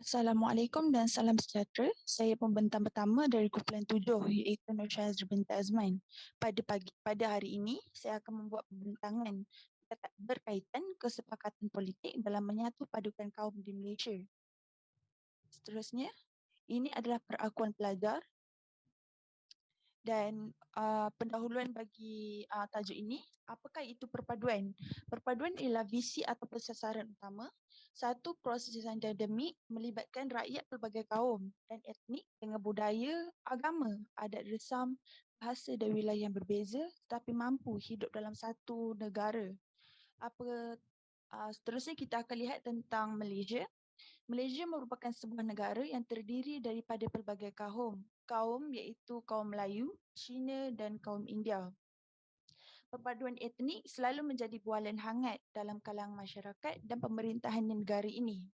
Assalamualaikum dan salam sejahtera. Saya pembentang pertama dari kumpulan 7 iaitu Nur Shazri binti Azman. Pada hari ini saya akan membuat pembentangan berkaitan kesepakatan politik dalam menyatu padukan kaum di Malaysia. Seterusnya, ini adalah perakuan pelajar dan pendahuluan bagi tajuk ini. Apakah itu perpaduan? Perpaduan ialah visi atau sasaran utama. Satu, proses akademik melibatkan rakyat pelbagai kaum dan etnik dengan budaya, agama, adat resam, bahasa dan wilayah yang berbeza tetapi mampu hidup dalam satu negara. Seterusnya kita akan lihat tentang Malaysia. Malaysia merupakan sebuah negara yang terdiri daripada pelbagai kaum. Kaum iaitu kaum Melayu, Cina dan kaum India. Perpaduan etnik selalu menjadi bualan hangat dalam kalangan masyarakat dan pemerintahan negara ini.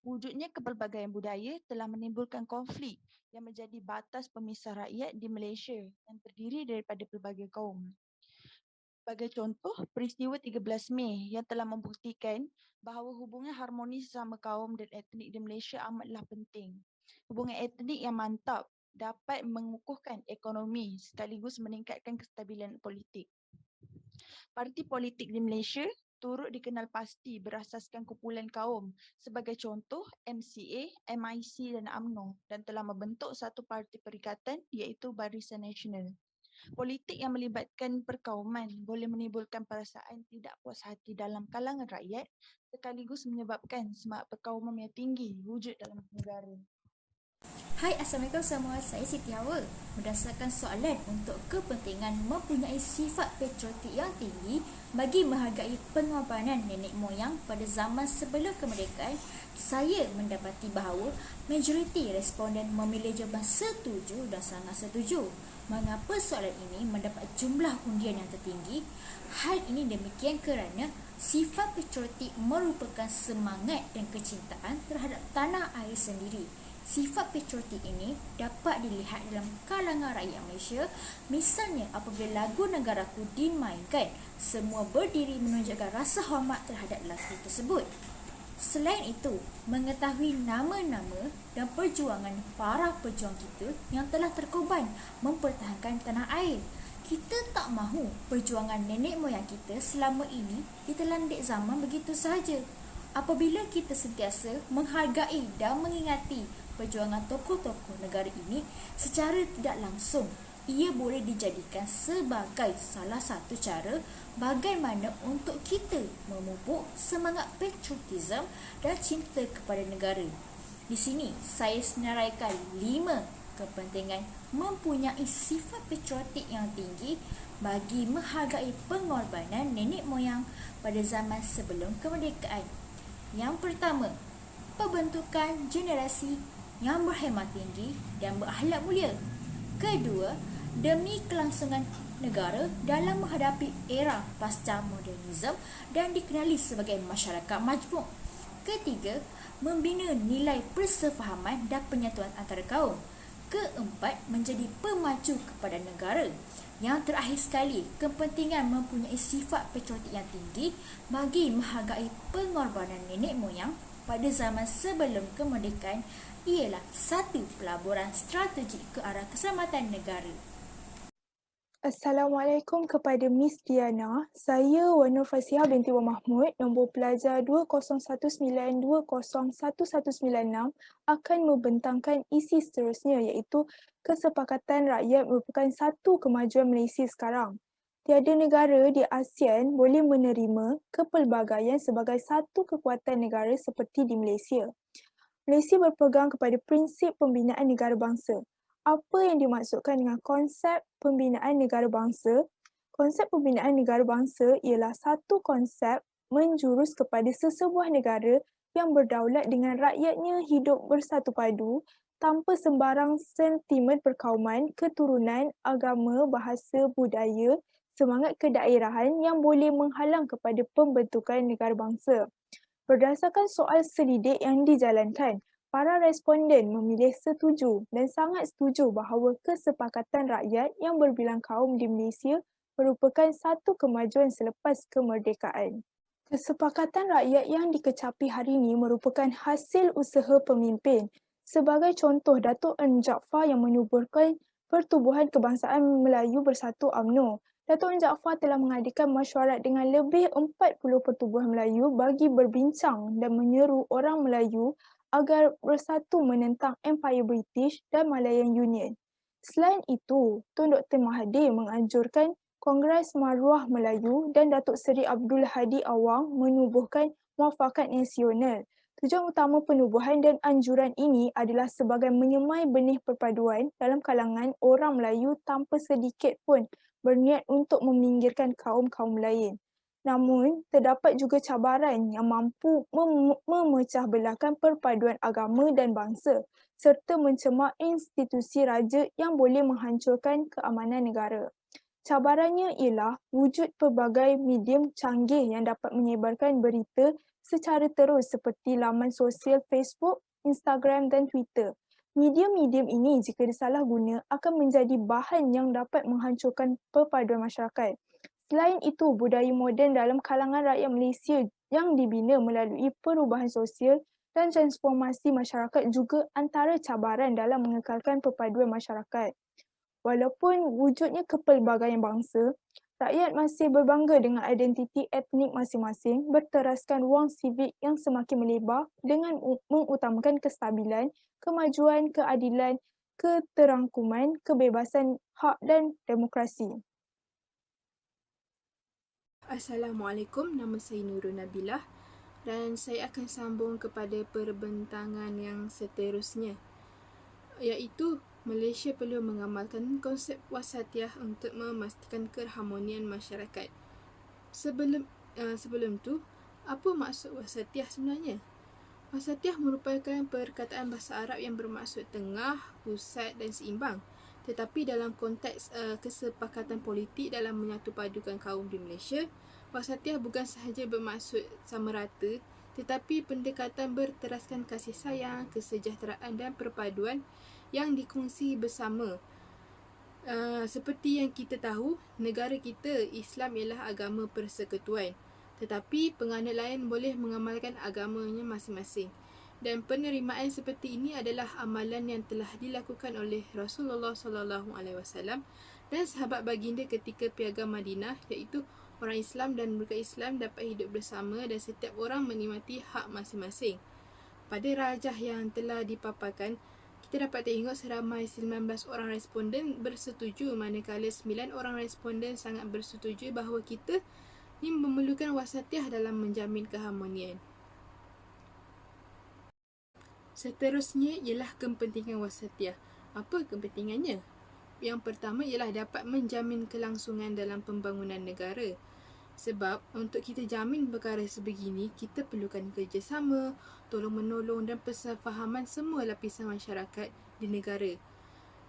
Wujudnya kepelbagaian budaya telah menimbulkan konflik yang menjadi batas pemisah rakyat di Malaysia yang terdiri daripada pelbagai kaum. Sebagai contoh, peristiwa 13 Mei yang telah membuktikan bahawa hubungan harmonis sesama kaum dan etnik di Malaysia amatlah penting. Hubungan etnik yang mantap dapat mengukuhkan ekonomi sekaligus meningkatkan kestabilan politik. Parti politik di Malaysia turut dikenal pasti berasaskan kumpulan kaum sebagai contoh MCA, MIC dan UMNO dan telah membentuk satu parti perikatan iaitu Barisan Nasional. Politik yang melibatkan perkauman boleh menimbulkan perasaan tidak puas hati dalam kalangan rakyat sekaligus menyebabkan semangat perkauman yang tinggi wujud dalam negara. Hai, Assalamualaikum semua. Saya Siti Hawa. Berdasarkan soalan untuk kepentingan mempunyai sifat patriotik yang tinggi bagi menghargai pengorbanan nenek moyang pada zaman sebelum kemerdekaan, saya mendapati bahawa majoriti responden memilih jawapan setuju dan sangat setuju. Mengapa soalan ini mendapat jumlah undian yang tertinggi? Hal ini demikian kerana sifat patriotik merupakan semangat dan kecintaan terhadap tanah air sendiri. Sifat patriotik ini dapat dilihat dalam kalangan rakyat Malaysia. Misalnya, apabila lagu Negaraku dimainkan, semua berdiri menunjukkan rasa hormat terhadap lagu tersebut. Selain itu, mengetahui nama-nama dan perjuangan para pejuang kita yang telah terkorban mempertahankan tanah air. Kita tak mahu perjuangan nenek moyang kita selama ini ditelan dek zaman begitu sahaja. Apabila kita sentiasa menghargai dan mengingati perjuangan tokoh-tokoh negara ini secara tidak langsung, ia boleh dijadikan sebagai salah satu cara bagaimana untuk kita memupuk semangat patriotism dan cinta kepada negara. Di sini saya senaraikan 5 kepentingan mempunyai sifat patriotik yang tinggi bagi menghargai pengorbanan nenek moyang pada zaman sebelum kemerdekaan. Yang pertama, pembentukan generasi yang berhemat tinggi dan berakhlak mulia. Kedua, demi kelangsungan negara dalam menghadapi era pasca modernisme dan dikenali sebagai masyarakat majmuk. Ketiga, membina nilai persefahaman dan penyatuan antara kaum. Keempat, menjadi pemacu kepada negara. Yang terakhir sekali, kepentingan mempunyai sifat patriotik yang tinggi bagi menghargai pengorbanan nenek moyang pada zaman sebelum kemerdekaan ialah satu pelaburan strategik ke arah keselamatan negara. Assalamualaikum kepada Miss Diana. Saya Wan Nur Fasihah binti Wan Mahmud, nombor pelajar 2019201196 akan membentangkan isi seterusnya iaitu kesepakatan rakyat merupakan satu kemajuan Malaysia sekarang. Tiada negara di ASEAN boleh menerima kepelbagaian sebagai satu kekuatan negara seperti di Malaysia. Malaysia berpegang kepada prinsip pembinaan negara bangsa. Apa yang dimaksudkan dengan konsep pembinaan negara bangsa? Konsep pembinaan negara bangsa ialah satu konsep menjurus kepada sesebuah negara yang berdaulat dengan rakyatnya hidup bersatu padu tanpa sembarang sentimen perkauman, keturunan, agama, bahasa, budaya, semangat kedaerahan yang boleh menghalang kepada pembentukan negara bangsa. Berdasarkan soal selidik yang dijalankan, para responden memilih setuju dan sangat setuju bahawa kesepakatan rakyat yang berbilang kaum di Malaysia merupakan satu kemajuan selepas kemerdekaan. Kesepakatan rakyat yang dikecapi hari ini merupakan hasil usaha pemimpin. Sebagai contoh, Datuk N. Jaafar yang menubuhkan Pertubuhan Kebangsaan Melayu Bersatu UMNO. Datuk N. Jaafar telah mengadakan mesyuarat dengan lebih 40 pertubuhan Melayu bagi berbincang dan menyeru orang Melayu agar bersatu menentang Empire British dan Malayan Union. Selain itu, Tun Dr. Mahathir menganjurkan Kongres Maruah Melayu dan Datuk Seri Abdul Hadi Awang menubuhkan Muafakat Nasional. Tujuan utama penubuhan dan anjuran ini adalah sebagai menyemai benih perpaduan dalam kalangan orang Melayu tanpa sedikit pun berniat untuk meminggirkan kaum-kaum lain. Namun, terdapat juga cabaran yang mampu memecah belahkan perpaduan agama dan bangsa serta mencemar institusi raja yang boleh menghancurkan keamanan negara. Cabarannya ialah wujud pelbagai medium canggih yang dapat menyebarkan berita secara terus seperti laman sosial Facebook, Instagram dan Twitter. Medium-medium ini jika disalahguna akan menjadi bahan yang dapat menghancurkan perpaduan masyarakat. Selain itu, budaya moden dalam kalangan rakyat Malaysia yang dibina melalui perubahan sosial dan transformasi masyarakat juga antara cabaran dalam mengekalkan perpaduan masyarakat. Walaupun wujudnya kepelbagaian bangsa, rakyat masih berbangga dengan identiti etnik masing-masing berteraskan ruang sivik yang semakin melebar dengan mengutamakan kestabilan, kemajuan, keadilan, keterangkuman, kebebasan hak dan demokrasi. Assalamualaikum, nama saya Nurul Nabilah dan saya akan sambung kepada perbentangan yang seterusnya, iaitu Malaysia perlu mengamalkan konsep wasatiyah untuk memastikan keharmonian masyarakat. Sebelum tu, apa maksud wasatiyah sebenarnya? Wasatiyah merupakan perkataan bahasa Arab yang bermaksud tengah, pusat dan seimbang. Tetapi dalam konteks kesepakatan politik dalam menyatupadukan kaum di Malaysia, wasatiyah bukan sahaja bermaksud sama rata, tetapi pendekatan berteraskan kasih sayang, kesejahteraan dan perpaduan yang dikongsi bersama. Seperti yang kita tahu, negara kita Islam ialah agama persekutuan, tetapi penganut lain boleh mengamalkan agamanya masing-masing. Dan penerimaan seperti ini adalah amalan yang telah dilakukan oleh Rasulullah SAW dan sahabat baginda ketika piagam Madinah, iaitu orang Islam dan bukan Islam dapat hidup bersama dan setiap orang menikmati hak masing-masing. Pada rajah yang telah dipaparkan, kita dapat tengok seramai 19 orang responden bersetuju, manakala 9 orang responden sangat bersetuju bahawa kita ni memerlukan wasatiyah dalam menjamin keharmonian. Seterusnya ialah kepentingan wasatiyah. Apa kepentingannya? Yang pertama ialah dapat menjamin kelangsungan dalam pembangunan negara. Sebab untuk kita jamin perkara sebegini, kita perlukan kerjasama, tolong-menolong dan persefahaman semua lapisan masyarakat di negara.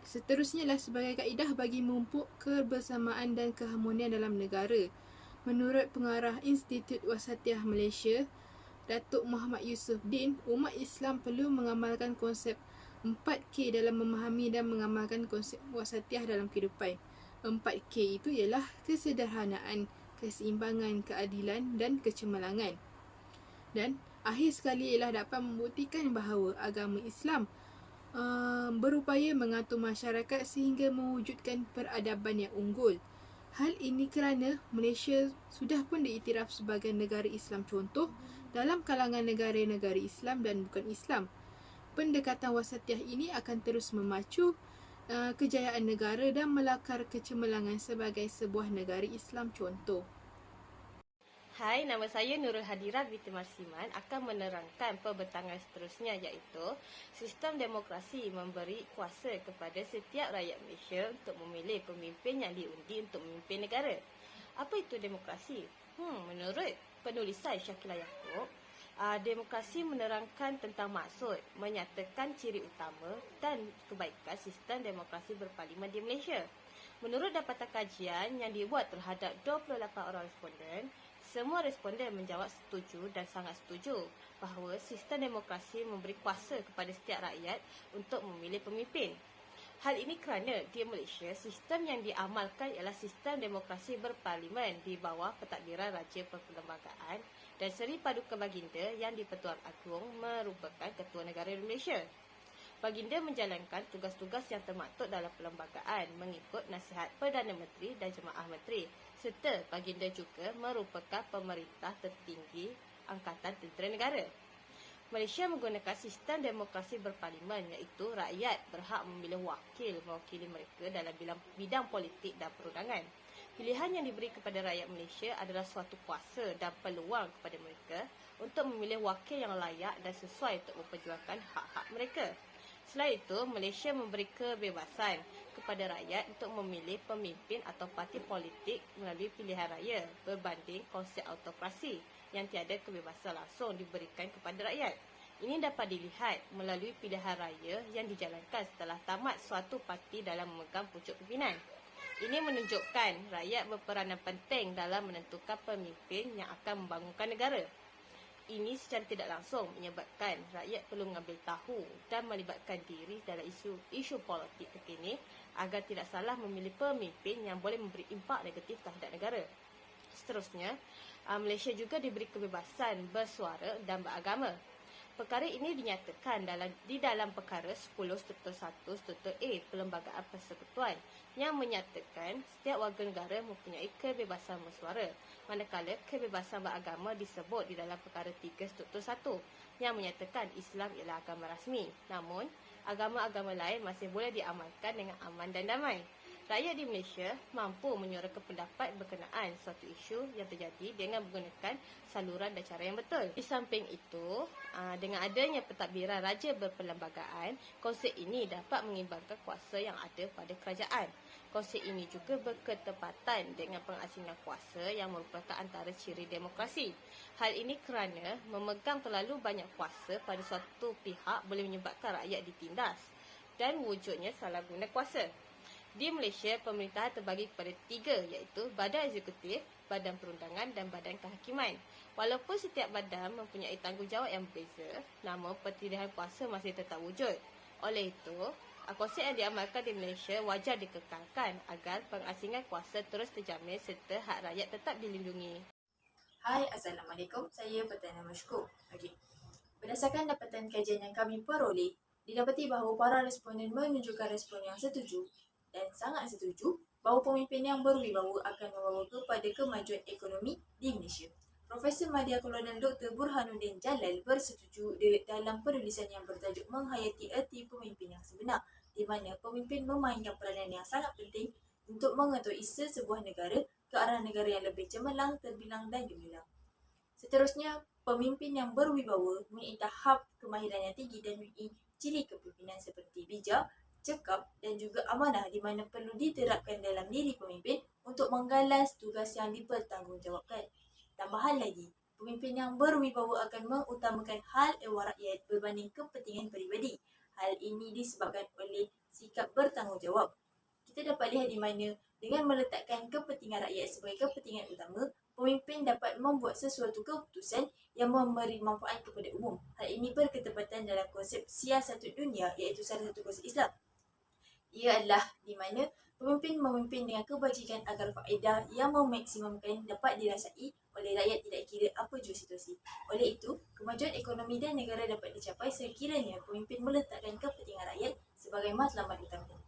Seterusnya ialah sebagai kaedah bagi memupuk kebersamaan dan keharmonian dalam negara. Menurut pengarah Institut Wasatiyah Malaysia, Datuk Muhammad Yusofuddin, umat Islam perlu mengamalkan konsep 4K dalam memahami dan mengamalkan konsep wasatiyah dalam kehidupan. 4K itu ialah kesederhanaan, keseimbangan, keadilan dan kecemerlangan. Dan akhir sekali ialah dapat membuktikan bahawa agama Islam berupaya mengatur masyarakat sehingga mewujudkan peradaban yang unggul. Hal ini kerana Malaysia sudah pun diiktiraf sebagai negara Islam contoh dalam kalangan negara-negara Islam dan bukan Islam. Pendekatan wasatiyah ini akan terus memacu kejayaan negara dan melakar kecemerlangan sebagai sebuah negara Islam contoh. Hai, nama saya Nurul Hadira binti Marsiman akan menerangkan perbentangan seterusnya, iaitu sistem demokrasi memberi kuasa kepada setiap rakyat Malaysia untuk memilih pemimpin yang diundi untuk memimpin negara. Apa itu demokrasi? Menurut penulisan Syakila Yaakob, demokrasi menerangkan tentang maksud, menyatakan ciri utama dan kebaikan sistem demokrasi berparlimen di Malaysia. Menurut dapatan kajian yang dibuat terhadap 28 orang responden, semua responden menjawab setuju dan sangat setuju bahawa sistem demokrasi memberi kuasa kepada setiap rakyat untuk memilih pemimpin. Hal ini kerana di Malaysia, sistem yang diamalkan ialah sistem demokrasi berparlimen di bawah pentadbiran Raja Perlembagaan dan Seri Paduka Baginda yang di-Pertuan Agong merupakan Ketua Negara Malaysia. Baginda menjalankan tugas-tugas yang termaktub dalam perlembagaan mengikut nasihat Perdana Menteri dan Jemaah Menteri, serta Baginda juga merupakan pemerintah tertinggi Angkatan Tentera Negara. Malaysia menggunakan sistem demokrasi berparlimen, iaitu rakyat berhak memilih wakil mewakili mereka dalam bidang politik dan perundangan. Pilihan yang diberi kepada rakyat Malaysia adalah suatu kuasa dan peluang kepada mereka untuk memilih wakil yang layak dan sesuai untuk memperjuangkan hak-hak mereka. Selain itu, Malaysia memberi kebebasan kepada rakyat untuk memilih pemimpin atau parti politik melalui pilihan raya berbanding konsep autokrasi yang tiada kebebasan langsung diberikan kepada rakyat. Ini dapat dilihat melalui pilihan raya yang dijalankan setelah tamat suatu parti dalam memegang pucuk pimpinan. Ini menunjukkan rakyat berperanan penting dalam menentukan pemimpin yang akan membangunkan negara. Ini secara tidak langsung menyebabkan rakyat perlu mengambil tahu dan melibatkan diri dalam isu politik terkini agar tidak salah memilih pemimpin yang boleh memberi impak negatif terhadap negara. Seterusnya, Malaysia juga diberi kebebasan bersuara dan beragama. Perkara ini dinyatakan di dalam perkara 10.1.A Perlembagaan Persekutuan yang menyatakan setiap warga negara mempunyai kebebasan bersuara, manakala kebebasan beragama disebut di dalam perkara 3.1 yang menyatakan Islam ialah agama rasmi. Namun, agama-agama lain masih boleh diamalkan dengan aman dan damai. Rakyat di Malaysia mampu menyuarakan pendapat berkenaan suatu isu yang terjadi dengan menggunakan saluran dan cara yang betul. Di samping itu, dengan adanya pentadbiran raja berperlembagaan, konsep ini dapat mengimbangkan kuasa yang ada pada kerajaan. Konsep ini juga berketepatan dengan pengasingan kuasa yang merupakan antara ciri demokrasi. Hal ini kerana memegang terlalu banyak kuasa pada suatu pihak boleh menyebabkan rakyat ditindas dan wujudnya salah guna kuasa. Di Malaysia, pemerintahan terbagi kepada 3, iaitu Badan Eksekutif, Badan Perundangan dan Badan Kehakiman. Walaupun setiap badan mempunyai tanggungjawab yang berbeza, namun pertindaihan kuasa masih tetap wujud. Oleh itu, konsep yang diamalkan di Malaysia wajar dikekalkan agar pengasingan kuasa terus terjamin serta hak rakyat tetap dilindungi. Hai, Assalamualaikum. Saya Fatana Mashkur. Berdasarkan dapatan kajian yang kami peroleh, didapati bahawa para responden menunjukkan respon yang setuju dan sangat setuju bahawa pemimpin yang berwibawa akan membawa kepada kemajuan ekonomi di Malaysia. Profesor Madya Kolonel Dr. Burhanuddin Jalal bersetuju dalam penulisan yang bertajuk Menghayati Erti Pemimpin yang Sebenar, di mana pemimpin memainkan peranan yang sangat penting untuk mengetuk sebuah negara ke arah negara yang lebih cemerlang, terbilang dan gemilang. Seterusnya, pemimpin yang berwibawa mempunyai tahap kemahiran yang tinggi dan mempunyai ciri kepimpinan seperti bijak, cekap dan juga amanah, di mana perlu diterapkan dalam diri pemimpin untuk menggalas tugas yang dipertanggungjawabkan. Tambahan lagi, pemimpin yang berwibawa akan mengutamakan hal ehwal rakyat berbanding kepentingan peribadi. Hal ini disebabkan oleh sikap bertanggungjawab. Kita dapat lihat di mana dengan meletakkan kepentingan rakyat sebagai kepentingan utama, pemimpin dapat membuat sesuatu keputusan yang memberi manfaat kepada umum. Hal ini berketepatan dalam konsep siasatul dunia, iaitu salah satu konsep Islam. Ia adalah di mana pemimpin memimpin dengan kebajikan agar faedah yang memaksimumkan dapat dirasai oleh rakyat tidak kira apa jua situasi. Oleh itu, kemajuan ekonomi dan negara dapat dicapai sekiranya pemimpin meletakkan kepentingan rakyat sebagai matlamat utama.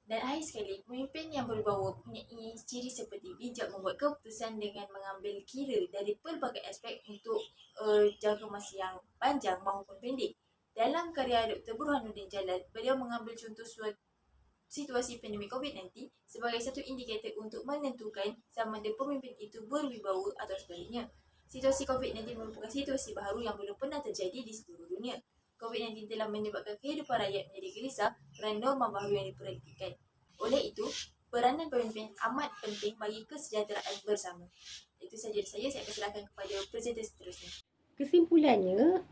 Dan akhir sekali, pemimpin yang berwibawa mempunyai ciri seperti bijak membuat keputusan dengan mengambil kira dari pelbagai aspek untuk jangka masa yang panjang maupun pendek. Dalam karya Dr. Burhanuddin Jalal, beliau mengambil contoh situasi pandemik COVID-19 sebagai satu indikator untuk menentukan sama ada pemimpin itu berwibawa atau sebaliknya. Situasi COVID-19 merupakan situasi baharu yang belum pernah terjadi di seluruh dunia. COVID-19 telah menyebabkan kehidupan rakyat menjadi gelisah kerana norma baharu yang diperhatikan. Oleh itu, peranan pemimpin amat penting bagi kesejahteraan bersama. Itu sahaja dari saya akan serahkan kepada presenter seterusnya. Kesimpulannya,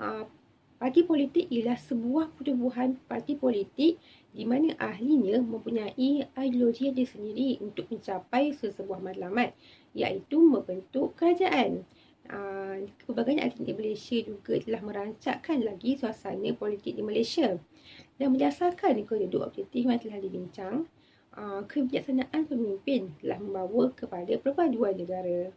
parti politik ialah sebuah pertubuhan parti politik di mana ahlinya mempunyai ideologi yang sendiri untuk mencapai sesebuah matlamat, iaitu membentuk kerajaan. Pelbagai ahli di Malaysia juga telah merancangkan lagi suasana politik di Malaysia dan berdasarkan kedua objektif yang telah dibincang, kebijaksanaan pemimpin telah membawa kepada perpaduan negara.